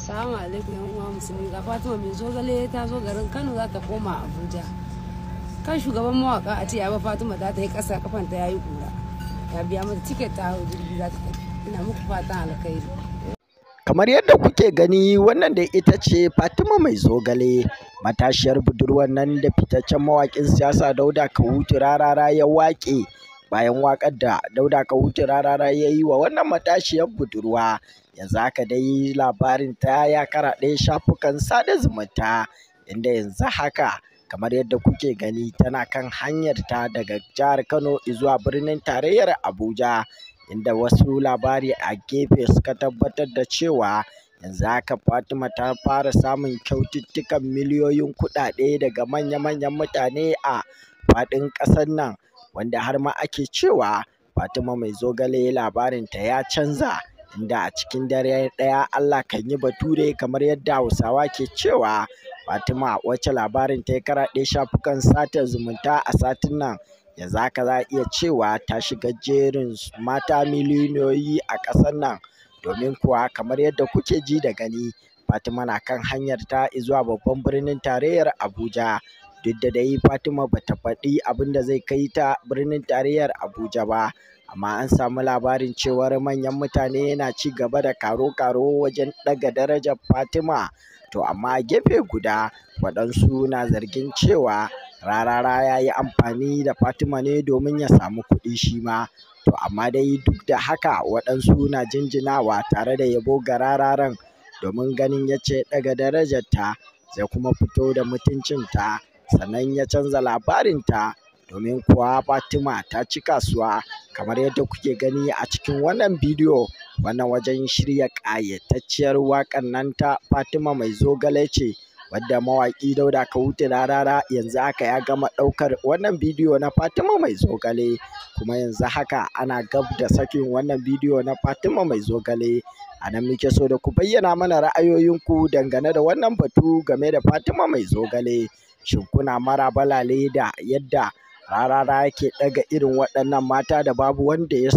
Assalamu alaikum yan uwa musulmi. Ga Fatima mai zogale ta zo garin Kano za ta koma Abuja. Kan shugaban mawaka a ce ya ba Fatima ta yi ƙasa kafanta ya yi ƙura. Ya biya mata tiket ta hau jirgi za ta tafi. Ina muku fatan alkhairi. Kamar yadda kuke gani, wannan da ita ce Fatima mai zogale, matashiyar budurwar nan da fitaccen mawaƙin siyasa Dauda Kahutu Rarara ya waƙe bayan waƙar da Dauda Kahutu Rarara ya yi wa wannan matashiyar budurwa. Yanzu haka dai labarin ta ya karaɗe shafukan sada zumunta, inda yanzu haka kamar yadda kuke gani tana kan hanyarta daga jihar Kano zuwa birnin tarayyar Abuja, inda wasu labari a gefe suka tabbatar da cewa yanzu haka Fatima ta fara samun kyaututtukan miliyoyin kuɗaɗe daga manya-manyan mutane a faɗin ƙasar nan, wanda har ma ake cewa Fatima mai zogale labarinta ya canza, inda a cikin dare ɗaya Allah kan yi bature, kamar yadda Hausawa ke cewa. Fatima wacce labarinta ya karaɗe shafukan sada zumunta a satin nan, yanzu haka za a iya cewa ta shiga jerin mata miliyoniyoyi a ƙasar nan, domin kuwa kamar yadda kuke ji da gani Fatima na kan hanyarta zuwa babban birnin tarayyar Abuja. Duk da dai Fatima bata faɗi abin da zai kai ta birnin tarayyar Abuja ba, amma an samu labarin cewar manyan mutane na ci gaba da karo-karo wajen ɗaga darajar Fatima. To amma a gefe guda waɗansu na zargin cewa Rarara ya yi amfani da Fatima ne domin ya samu kuɗi shi ma. To amma dai duk da haka waɗansu na jinjinawa tare da yabo ga Rararan, domin ganin yace ɗaga darajarta zai kuma fito da mutuncinta, sannan ya canza labarinta, domin kuwa Fatima ta ci kasuwa kamar yadda kuke gani a cikin wannan bidiyo. Wannan wajen shirya ƙayatacciyar waƙar nan ta Fatima mai zogale ce, wadda mawaƙi Dauda Kahutu Rarara yanzu haka ya gama ɗaukar wannan bidiyo na Fatima mai zogale, kuma yanzu haka ana gab da sakin wannan bidiyo na Fatima mai zogale. A nan muke so da ku bayyana mana ra'ayoyinku dangane da wannan batu game da Fatima mai zogale. Shin kuna maraba lale da yadda Rarara yake ɗaga irin waɗannan mata da babu wanda ya